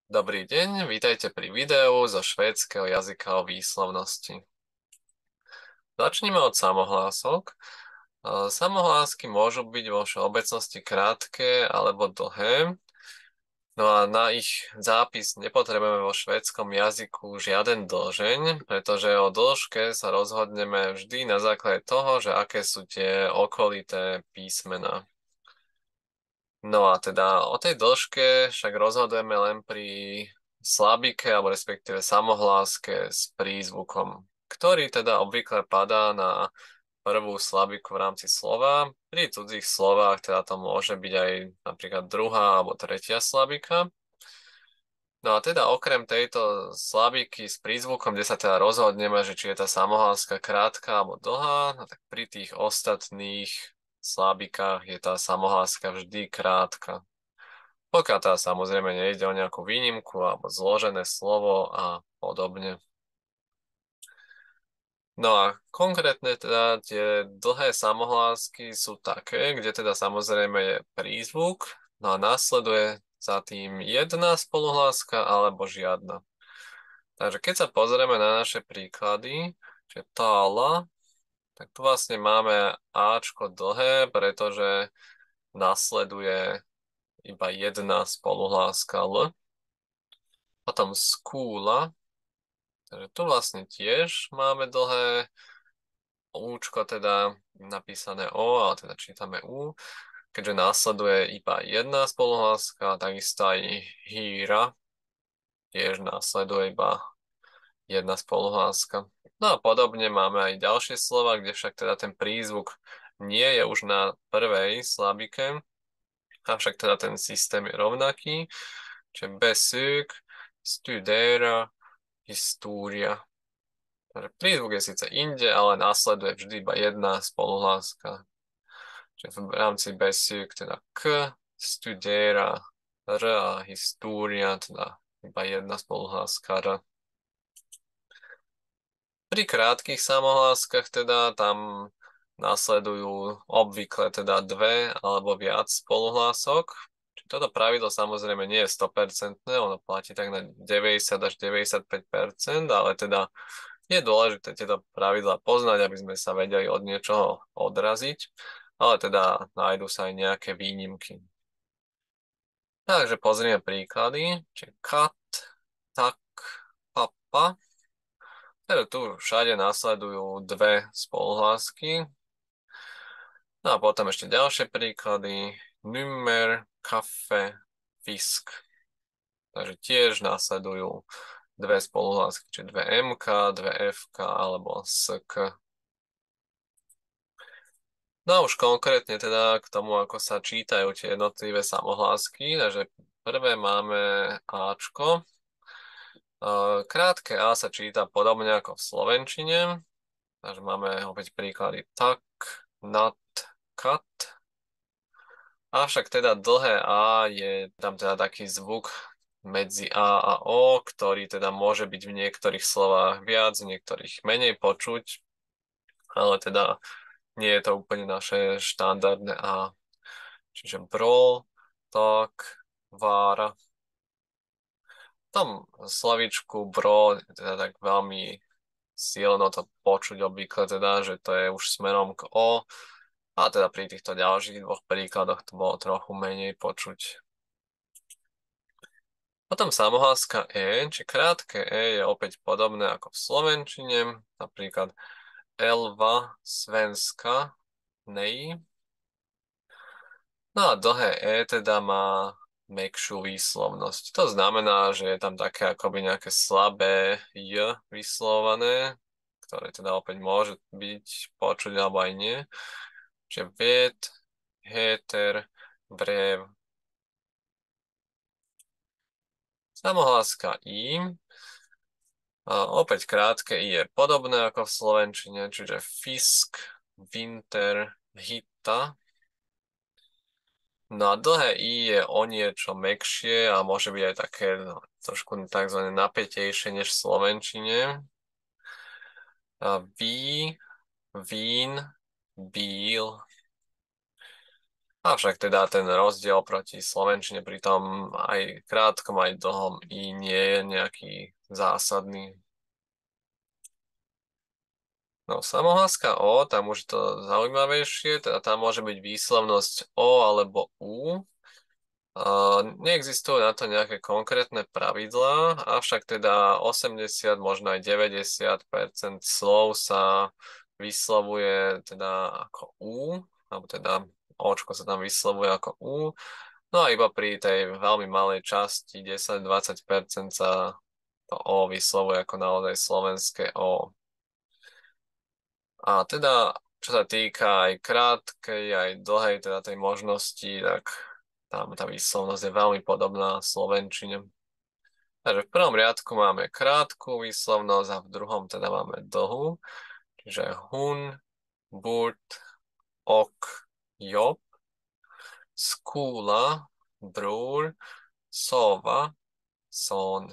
Dobrý deň, vítajte pri videu zo švédskeho jazyka o výslovnosti. Začneme od samohlások. Samohlásky môžu byť vo všeobecnosti krátke alebo dlhé. No a na ich zápis nepotrebujeme vo švédskom jazyku žiaden dĺžeň, pretože o dĺžke sa rozhodneme vždy na základe toho, že aké sú tie okolité písmená. No a teda o tej dĺžke však rozhodujeme len pri slabike, alebo respektíve samohláske s prízvukom, ktorý teda obvykle padá na prvú slabiku v rámci slova. Pri cudzích slovách teda to môže byť aj napríklad druhá alebo tretia slabika. No a teda okrem tejto slabiky s prízvukom, kde sa teda rozhodneme, že či je tá samohláska krátka alebo dlhá, no tak pri tých ostatných slabikách je tá samohláska vždy krátka. Pokiaľ teda samozrejme nejde o nejakú výnimku alebo zložené slovo a podobne. No a konkrétne teda tie dlhé samohlásky sú také, kde teda samozrejme je prízvuk, no a následuje za tým jedna spoluhláska alebo žiadna. Takže keď sa pozrieme na naše príklady, že tála, tak tu vlastne máme Ačko dlhé, pretože nasleduje iba jedna spoluhláska L. Potom skúla, takže tu vlastne tiež máme dlhé Účko, teda napísané O, ale teda čítame U, keďže následuje iba jedna spoluhláska, takisto aj hýra, tiež následuje iba jedna spoluhláska. No a podobne máme aj ďalšie slova, kde však teda ten prízvuk nie je už na prvej slabike, avšak teda ten systém je rovnaký, čiže besök, studera, história. Prízvuk je síce inde, ale následuje vždy iba jedna spoluhláska. Čiže v rámci besök teda k, studera, r a história, teda iba jedna spoluhláska r. Pri krátkych samohláskach teda tam nasledujú obvykle teda dve alebo viac spoluhlások. Toto pravidlo samozrejme nie je 100%, ono platí tak na 90 až 95%, ale teda je dôležité tieto pravidlá poznať, aby sme sa vedeli od niečoho odraziť, ale teda nájdú sa aj nejaké výnimky. Takže pozrieme príklady, čiže kat, tak, papa. Teda tu všade nasledujú dve spoluhlásky. No a potom ešte ďalšie príklady. Nummer, kafe, fisk. Takže tiež nasledujú dve spoluhlásky, čiže dve MK, dve FK alebo SK. No a už konkrétne teda k tomu, ako sa čítajú tie jednotlivé samohlásky. Takže prvé máme Ačko. Krátke A sa číta podobne ako v slovenčine. Takže máme opäť príklady tak, nad, kat. Avšak teda dlhé A je tam teda taký zvuk medzi A a O, ktorý teda môže byť v niektorých slovách viac, v niektorých menej počuť, ale teda nie je to úplne naše štandardné A. Čiže bro, tak, vára. V tom slovíčku bro teda tak veľmi silno to počuť obvykle teda, že to je už smerom k O, a teda pri týchto ďalších dvoch príkladoch to bolo trochu menej počuť. Potom samohláska či krátke je opäť podobné ako v slovenčine, napríklad Elva, Svenska, nej. No a dlhé teda má mäkšiu výslovnosť. To znamená, že je tam také akoby nejaké slabé j vyslovované, ktoré teda opäť môže byť počuť alebo aj nie. Čiže viet, heter, brev. Samohláska I. A opäť krátke I je podobné ako v slovenčine, čiže fisk, winter, hita. No a dlhé I je o niečo mäkšie a môže byť aj také trošku tzv. Napätejšie než v slovenčine. A ví, vín, bíl. Avšak teda ten rozdiel proti slovenčine pri tom aj krátkom, aj dlhom i nie je nejaký zásadný. No, samohláska O, tam už je to zaujímavejšie, teda tam môže byť výslovnosť O alebo U. Neexistujú na to nejaké konkrétne pravidlá, avšak teda 80, možno aj 90% slov sa vyslovuje teda ako U, alebo teda Očko sa tam vyslovuje ako U. No a iba pri tej veľmi malej časti 10-20% sa to O vyslovuje ako naozaj slovenské O. A teda, čo sa týka aj krátkej, aj dlhej, teda tej možnosti, tak tam tá výslovnosť je veľmi podobná slovenčine. Takže v prvom riadku máme krátku výslovnosť a v druhom teda máme dlhú. Čiže hun, burt, ok, job, skúla, brúr, sova, son.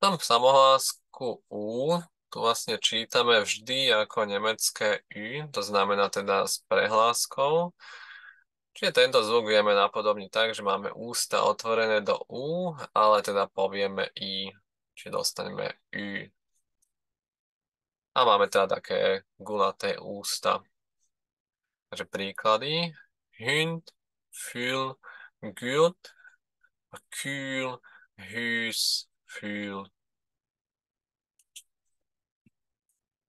Tam v samohlásku U tu vlastne čítame vždy ako nemecké Ü, to znamená teda s prehláskou. Čiže tento zvuk vieme napodobniť tak, že máme ústa otvorené do U, ale teda povieme I, čiže dostaneme Ü. A máme teda také gulaté ústa. Takže príklady. Hund, fül, gült, kühl, hüs, fül.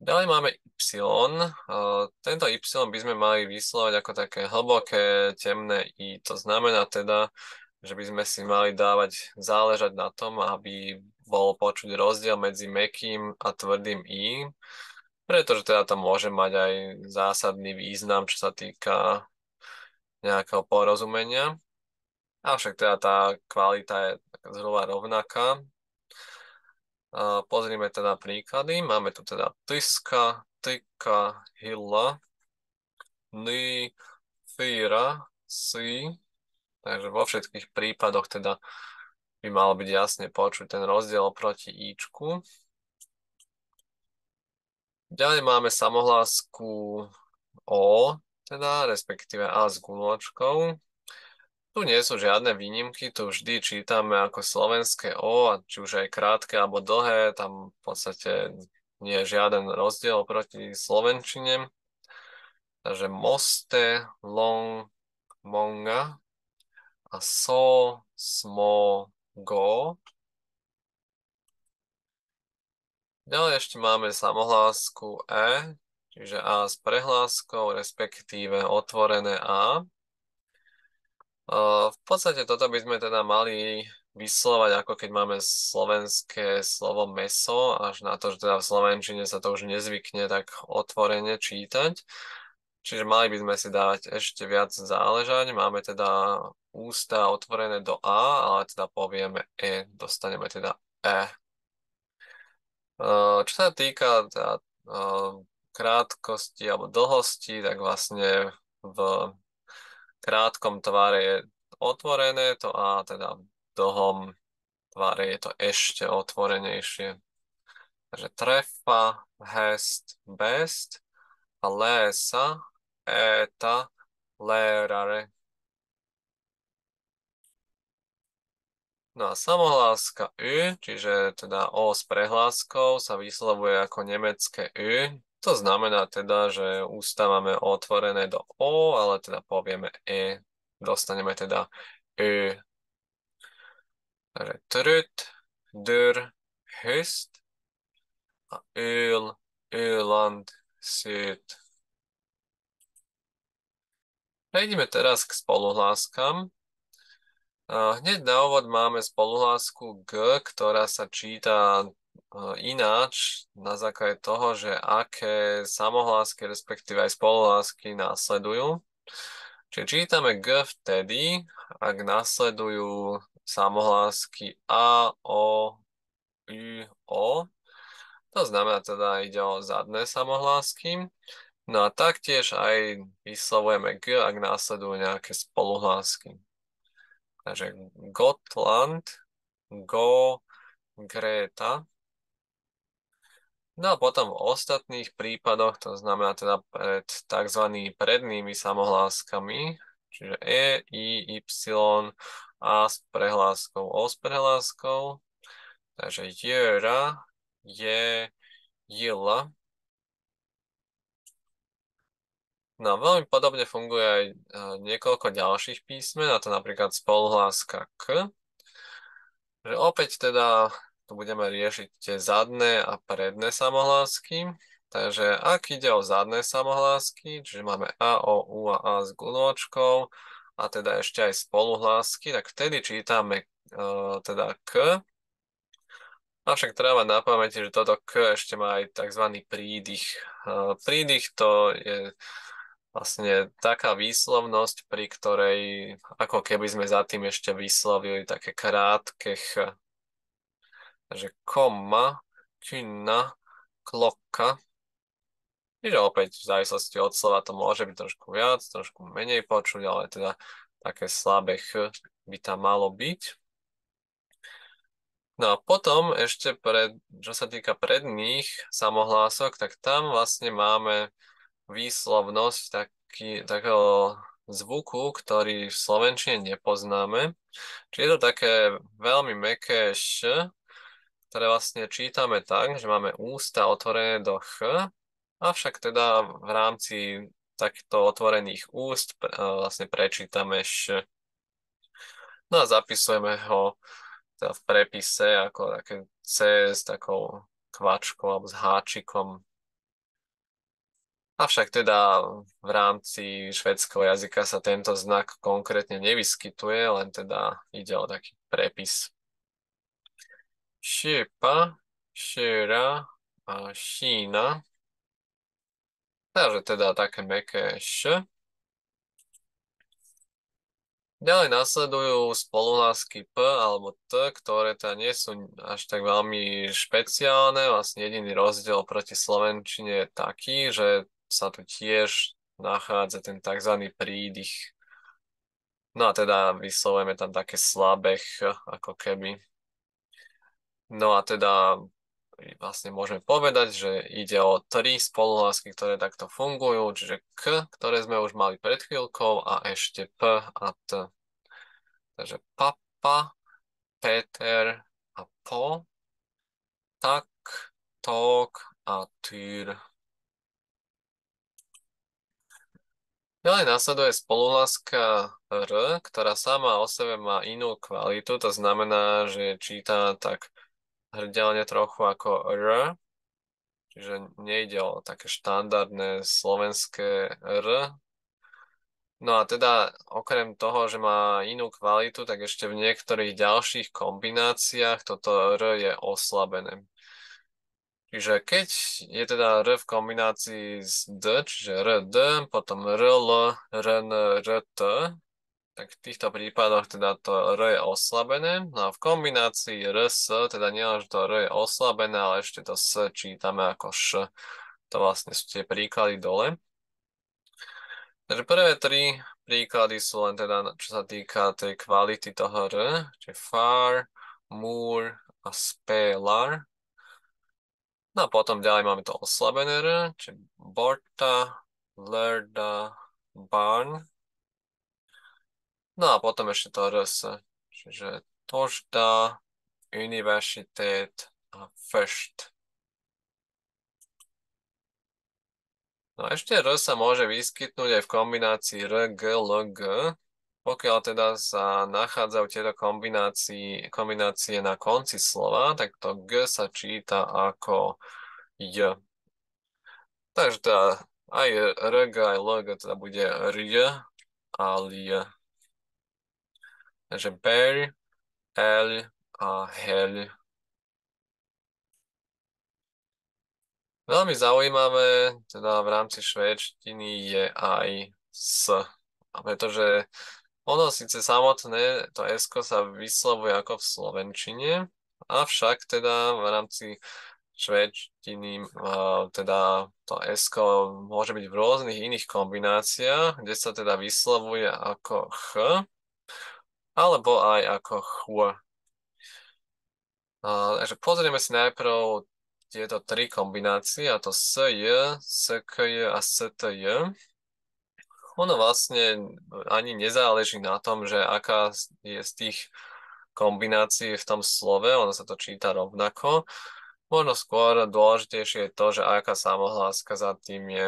Ďalej máme Y. Tento Y by sme mali vyslovať ako také hlboké, temné I. To znamená teda, že by sme si mali dávať záležať na tom, aby bol počuť rozdiel medzi mäkkým a tvrdým I, pretože teda to môže mať aj zásadný význam, čo sa týka nejakého porozumenia. Avšak teda tá kvalita je zhruba rovnaká. Pozrime teda príklady. Máme tu teda tyska, tyka, hilla, ny, fyra, si. Takže vo všetkých prípadoch teda by malo byť jasne počuť ten rozdiel proti íčku. Ďalej máme samohlásku O, teda respektíve A s guľočkou. Tu nie sú žiadne výnimky, tu vždy čítame ako slovenské O, a či už aj krátke alebo dlhé, tam v podstate nie je žiaden rozdiel proti slovenčine. Takže moste, long, monga a so, smo, go. Ďalej ešte máme samohlásku E, čiže A s prehláskou, respektíve otvorené A. V podstate toto by sme teda mali vyslovať, ako keď máme slovenské slovo meso, až na to, že teda v slovenčine sa to už nezvykne tak otvorene čítať. Čiže mali by sme si dávať ešte viac záležať. Máme teda ústa otvorené do A, ale teda povieme E, dostaneme teda E. Čo sa týka teda, krátkosti alebo dlhosti, tak vlastne v krátkom tvare je otvorené to A, teda v dlhom tvare je to ešte otvorenejšie. Takže trefa, hest, best a lésa, éta, lérare. No a samohláska Ü, čiže teda O s prehláskou sa vyslovuje ako nemecké Ü. To znamená teda, že ústa máme otvorené do O, ale teda povieme E. Dostaneme teda Ö. Takže trut, dr, höst a öl, Öland, süd. Prejdeme teraz k spoluhláskam. Hneď na úvod máme spoluhlásku G, ktorá sa číta ináč na základe toho, že aké samohlásky, respektíve aj spoluhlásky následujú. Čiže čítame G vtedy, ak následujú samohlásky A, O, Ü, O. To znamená teda ide o zadné samohlásky. No a taktiež aj vyslovujeme G, ak následujú nejaké spoluhlásky. Takže Gotland, Go, Greta. No a potom v ostatných prípadoch, to znamená teda pred tzv. Prednými samohláskami, čiže E, I, Y, A s prehláskou, O s prehláskou, takže jöra, je, jila. No veľmi podobne funguje aj niekoľko ďalších písmen, a to napríklad spoluhláska K, že opäť teda tu budeme riešiť tie zadné a predné samohlásky. Takže ak ide o zadné samohlásky, čiže máme A, O, U a A s guľočkou a teda ešte aj spoluhlásky, tak vtedy čítame teda K. Avšak treba mať na pamäti, že toto K ešte má aj tzv. Prídych. Prídych to je vlastne taká výslovnosť, pri ktorej ako keby sme za tým ešte vyslovili také krátke Ch. Takže koma, kynna, klokka. Čiže opäť v závislosti od slova to môže byť trošku viac, trošku menej počuť, ale teda také slabé ch by tam malo byť. No a potom ešte čo sa týka predných samohlások, tak tam vlastne máme výslovnosť takého zvuku, ktorý v slovenčine nepoznáme. Čiže je to také veľmi meké š, ktoré vlastne čítame tak, že máme ústa otvorené do ch, avšak teda v rámci takýchto otvorených úst vlastne prečítame š. No a zapisujeme ho teda v prepise ako také C s takou kvačkou alebo s háčikom. Avšak teda v rámci švédskeho jazyka sa tento znak konkrétne nevyskytuje, len teda ide o taký prepis. Šípa, šíra a šína. Takže teda také meké š. Ďalej nasledujú spoluhlásky P alebo T, ktoré teda nie sú až tak veľmi špeciálne. Vlastne jediný rozdiel proti slovenčine je taký, že sa tu tiež nachádza ten tzv. Prídych. No a teda vyslovujeme tam také slabé ch, ako keby. No a teda vlastne môžeme povedať, že ide o tri spoluhlásky, ktoré takto fungujú, čiže K, ktoré sme už mali pred chvíľkou, a ešte P a T. Takže papa, Peter a po, tak, tok a týr. Ďalej nasleduje spoluhláska R, ktorá sama o sebe má inú kvalitu, to znamená, že je čítaná tak hrdelne trochu ako R, čiže nejde o také štandardné slovenské R. No a teda okrem toho, že má inú kvalitu, tak ešte v niektorých ďalších kombináciách toto R je oslabené. Čiže keď je teda R v kombinácii s D, čiže RD, potom RL, RN, RT, tak v týchto prípadoch teda to R je oslabené. No a v kombinácii RS, teda nielen, že to R je oslabené, ale ešte to S čítame ako Š. To vlastne sú tie príklady dole. Takže prvé tri príklady sú len teda, čo sa týka tej kvality toho R, čiže far, more a spelar. No a potom ďalej máme to oslabené R, čiže borta, lerda, barn. No a potom ešte to RS, čiže tožda, universitét a first. No a ešte R sa môže vyskytnúť aj v kombinácii R, G, L, G. Pokiaľ teda sa nachádzajú tieto kombinácie na konci slova, tak to G sa číta ako J. Takže teda aj RG, aj LG teda bude RJ a LJ. Takže bear, L a hel. Veľmi zaujímavé teda v rámci švédštiny je aj S. Pretože ono síce samotné, to S sa vyslovuje ako v slovenčine, avšak teda v rámci švédštiny teda to S môže byť v rôznych iných kombináciách, kde sa teda vyslovuje ako Ch, alebo aj ako Chw. Takže pozrieme si najprv tieto tri kombinácie, a to SJ, SKJ a STJ. Ono vlastne ani nezáleží na tom, že aká je z tých kombinácií v tom slove, ono sa to číta rovnako. Možno skôr dôležitejšie je to, že aká samohláska za tým je.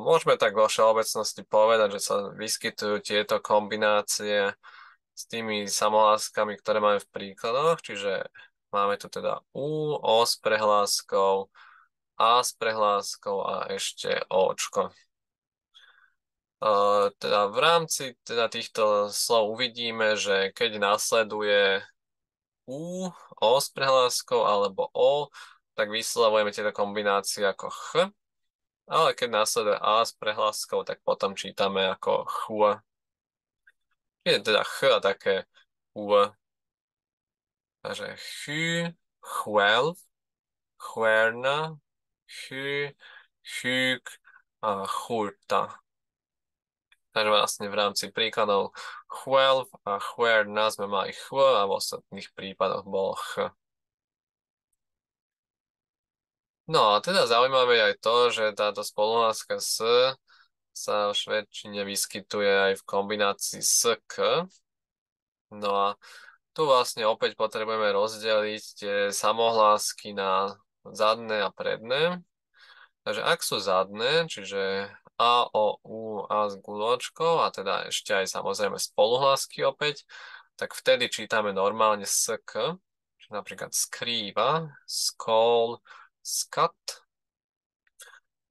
Môžeme tak vo všeobecnosti povedať, že sa vyskytujú tieto kombinácie s tými samohláskami, ktoré máme v príkladoch, čiže máme tu teda U, O s prehláskou, A s prehláskou a ešte Očko. Teda v rámci teda týchto slov uvidíme, že keď nasleduje U, O s prehláskou alebo O, tak vyslovujeme tieto kombinácie ako Ch, ale keď nasleduje A s prehláskou, tak potom čítame ako Chua. Je teda Ch a také U. Takže Chy, Chvelv, Chwerna, Chy, Chyk a Churta. Takže vlastne v rámci príkladov chvelv a chwerna sme mali ch a v ostatných prípadoch bolo ch. No a teda zaujímavé je aj to, že táto spoluhláska s sa v švédčine vyskytuje aj v kombinácii s k. No a tu vlastne opäť potrebujeme rozdeliť tie samohlásky na zadné a predné. Takže ak sú zadné, čiže A, O, U, A s guľočkou a teda ešte aj samozrejme spoluhlásky opäť, tak vtedy čítame normálne SK, čiže napríklad skrýva, skol, skat.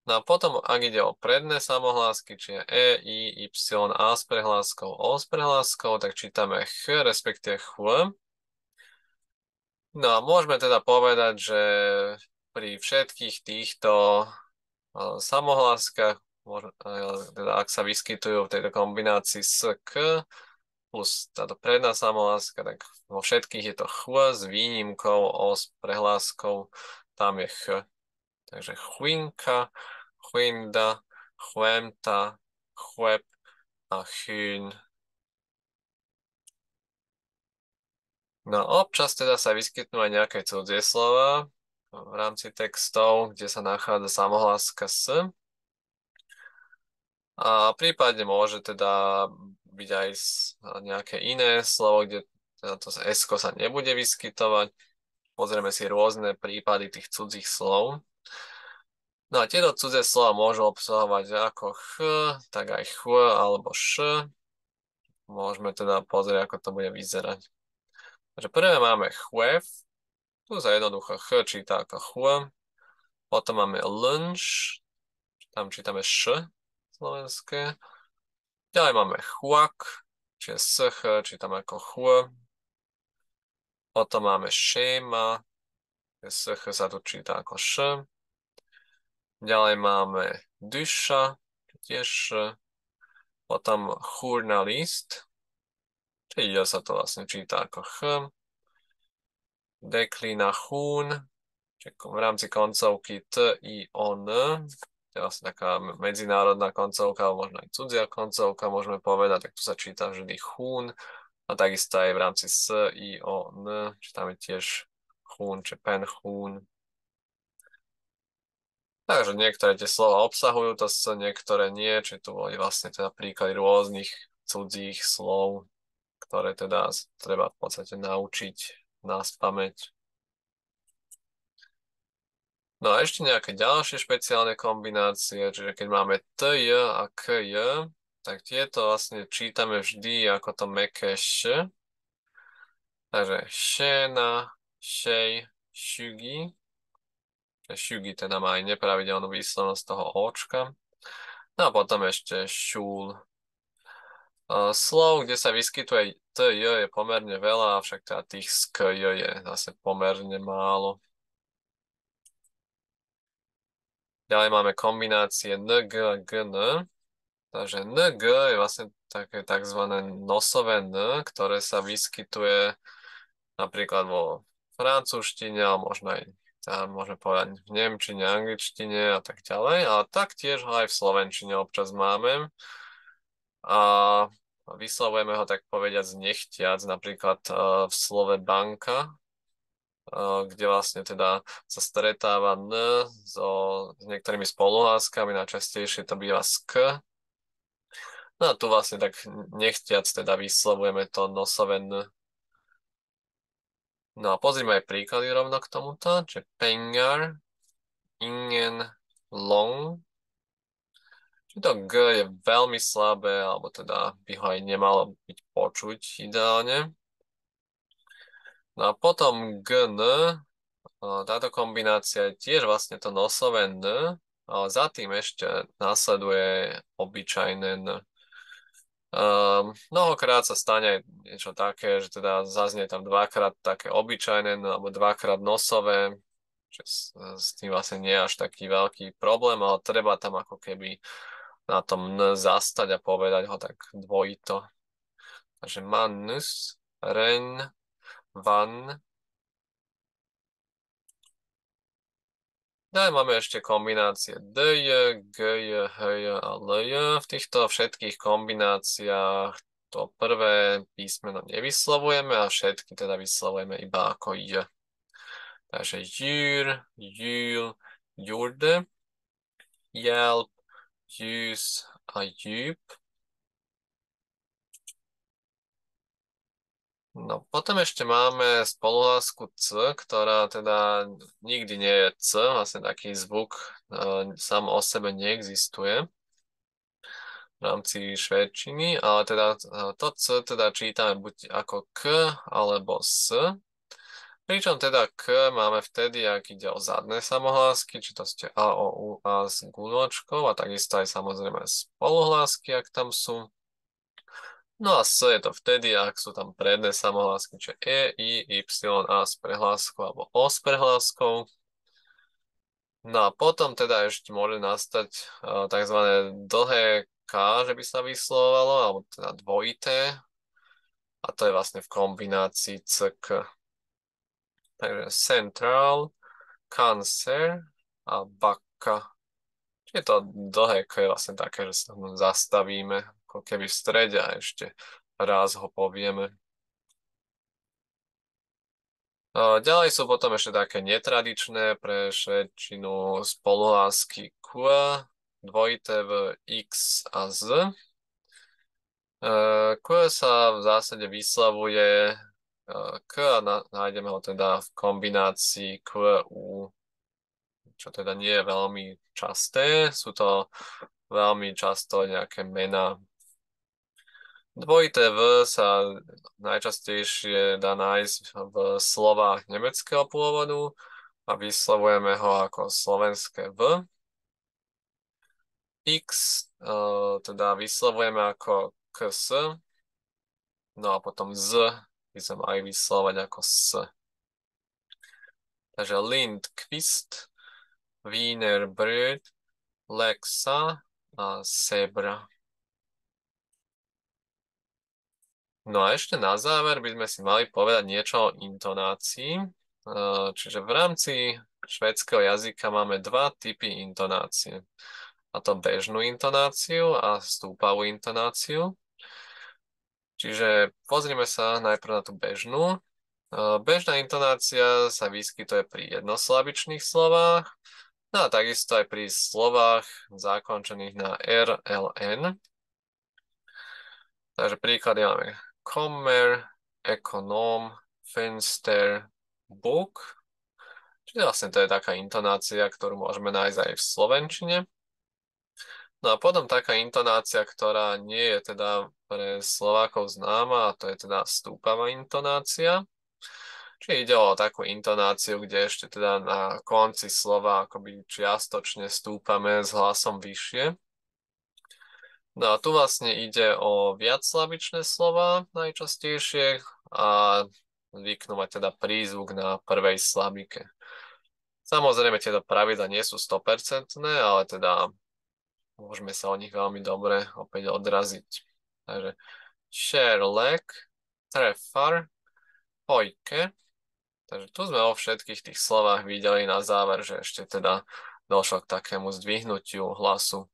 No a potom, ak ide o predné samohlásky, čiže E, I, Y, A s prehláskou, O s prehláskou, tak čítame Ch, respektíve Ch. No a môžeme teda povedať, že pri všetkých týchto samohláskach, teda ak sa vyskytujú v tejto kombinácii s k plus táto predná samohláska, tak vo všetkých je to ch s výnimkou o s prehláskou, tam je ch. Takže chvinka, chvinda, chvemta, chweb a chyn. No občas teda sa vyskytnú aj nejaké cudzie slova v rámci textov, kde sa nachádza samohláska s. A prípadne môže teda byť aj nejaké iné slovo, kde teda to s sa nebude vyskytovať. Pozrieme si rôzne prípady tých cudzích slov. No a tieto cudzie slova môžu obsahovať ako ch, tak aj ch alebo š. Môžeme teda pozrieť, ako to bude vyzerať. Takže prvé máme chwev, tu sa jednoducho ch číta ako ch. Potom máme lunch, tam čítame š slovenské. Ďalej máme chuak, čiže sch, čítame ako chu. Potom máme šéma, sch sa tu číta ako š. Ďalej máme duša, tiež š. Potom churnalist, čiže sa to vlastne číta ako ch. Deklina hún, čiže v rámci koncovky t, i, on. To je vlastne taká medzinárodná koncovka, alebo možno aj cudzia koncovka, môžeme povedať, tak tu sa číta vždy hún. A takisto aj v rámci s, i, o, n, či tam je tiež hún, či pen, hún. Takže niektoré tie slova obsahujú to s, niektoré nie, či tu boli vlastne teda príklady rôznych cudzích slov, ktoré teda treba v podstate naučiť na spamäť. No a ešte nejaké ďalšie špeciálne kombinácie, čiže keď máme TJ a KJ, tak tieto vlastne čítame vždy ako to mäkké š. Takže šéna, šej, šugi. Šugi teda má aj nepravidelnú výslovnosť toho očka. No a potom ešte šúl. Slov, kde sa vyskytuje TJ je pomerne veľa, avšak teda tých z KJ je zase pomerne málo. Ďalej máme kombinácie NG a GN. Takže NG je vlastne také tzv. Nosové N, ktoré sa vyskytuje napríklad vo francúzštine, ale možno aj môžeme povedať v nemčine, angličtine a tak ďalej. Ale taktiež ho aj v slovenčine občas máme. A vyslovujeme ho tak povediac nechtiac, napríklad v slove banka. kde vlastne teda sa stretáva N s niektorými spoluhláskami, najčastejšie to býva s K. No a tu vlastne tak nechtiac teda vyslovujeme to nosové N. No a pozrime aj príklady rovno k tomuto, čiže pengar, ingen, long. Čiže to G je veľmi slabé, alebo teda by ho aj nemalo byť počuť ideálne. No a potom GN, táto kombinácia je tiež vlastne to nosové N, ale za tým ešte následuje obyčajné N. Mnohokrát sa stane aj niečo také, že teda zaznie tam dvakrát také obyčajné N, alebo dvakrát nosové, že s tým vlastne nie je až taký veľký problém, ale treba tam ako keby na tom N zastať a povedať ho tak dvojito. Takže manus, ren, van. Ďalej máme ešte kombinácie DJ, GJ, HJ a LJ. V týchto všetkých kombináciách to prvé písmeno nevyslovujeme a všetky teda vyslovujeme iba ako J. Takže jür, júl, jurde, jelp, jus a júp. No potom ešte máme spoluhlásku C, ktorá teda nikdy nie je C, vlastne taký zvuk sám o sebe neexistuje v rámci švédčiny, ale teda to C teda čítame buď ako K alebo S. Pričom teda K máme vtedy, ak ide o zadné samohlásky, či to ste A, O, U, A s guľočkou a takisto aj samozrejme spoluhlásky, ak tam sú. No a S je to vtedy, ak sú tam predné samohlásky, čiže E, I, Y, A s prehláskou alebo O s prehláskou. No a potom teda ešte môže nastať tzv. Dlhé K, že by sa vyslovovalo, alebo teda dvojité. A to je vlastne v kombinácii CK. Takže central, cancer a baka. Čiže to dlhé K je vlastne také, že sa zastavíme ako keby v strede a ešte raz ho povieme. Ďalej sú potom ešte také netradičné pre švédčinu spoluhlásky Q, dvojité v X a Z. Q sa v zásade vyslovuje K a nájdeme ho teda v kombinácii Q, U, čo teda nie je veľmi časté. Sú to veľmi často nejaké mená. Dvojité V sa najčastejšie dá nájsť v slovách nemeckého pôvodu a vyslovujeme ho ako slovenské V. X teda vyslovujeme ako KS, no a potom Z by sme mali vyslovať ako S. Takže Lindqvist, Wienerbröd, Lexa a Zebra. No a ešte na záver by sme si mali povedať niečo o intonácii. Čiže v rámci švédskeho jazyka máme dva typy intonácie. A to bežnú intonáciu a stúpavú intonáciu. Čiže pozrime sa najprv na tú bežnú. Bežná intonácia sa vyskytuje pri jednoslabičných slovách, no a takisto aj pri slovách zakončených na R, L, N. Takže príklady máme kommer, ekonóm, fenster, book. Čiže vlastne to je taká intonácia, ktorú môžeme nájsť aj v slovenčine. No a potom taká intonácia, ktorá nie je teda pre Slovákov známa, a to je teda stúpavá intonácia. Čiže ide o takú intonáciu, kde ešte teda na konci slova akoby čiastočne stúpame s hlasom vyššie. No a tu vlastne ide o viacslabičné slova najčastejšie a zvyknú mať teda prízvuk na prvej slabike. Samozrejme tieto pravidla nie sú 100%, ale teda môžeme sa o nich veľmi dobre opäť odraziť. Takže kärlek, träffar, pojke. Takže tu sme o všetkých tých slovách videli na záver, že ešte teda došlo k takému zdvihnutiu hlasu.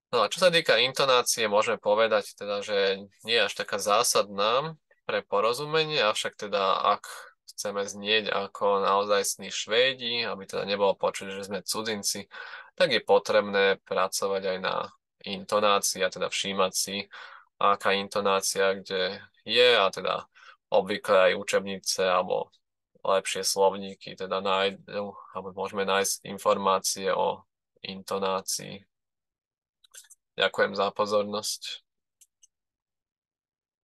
No a čo sa týka intonácie, môžeme povedať teda, že nie je až taká zásadná pre porozumenie, avšak teda ak chceme znieť ako naozajstní Švédi, aby teda nebolo počuť, že sme cudzinci, tak je potrebné pracovať aj na intonácii a teda všímať si, aká intonácia kde je a teda obvykle aj učebnice alebo lepšie slovníky teda nájdu, alebo môžeme nájsť informácie o intonácii. Ďakujem za pozornosť.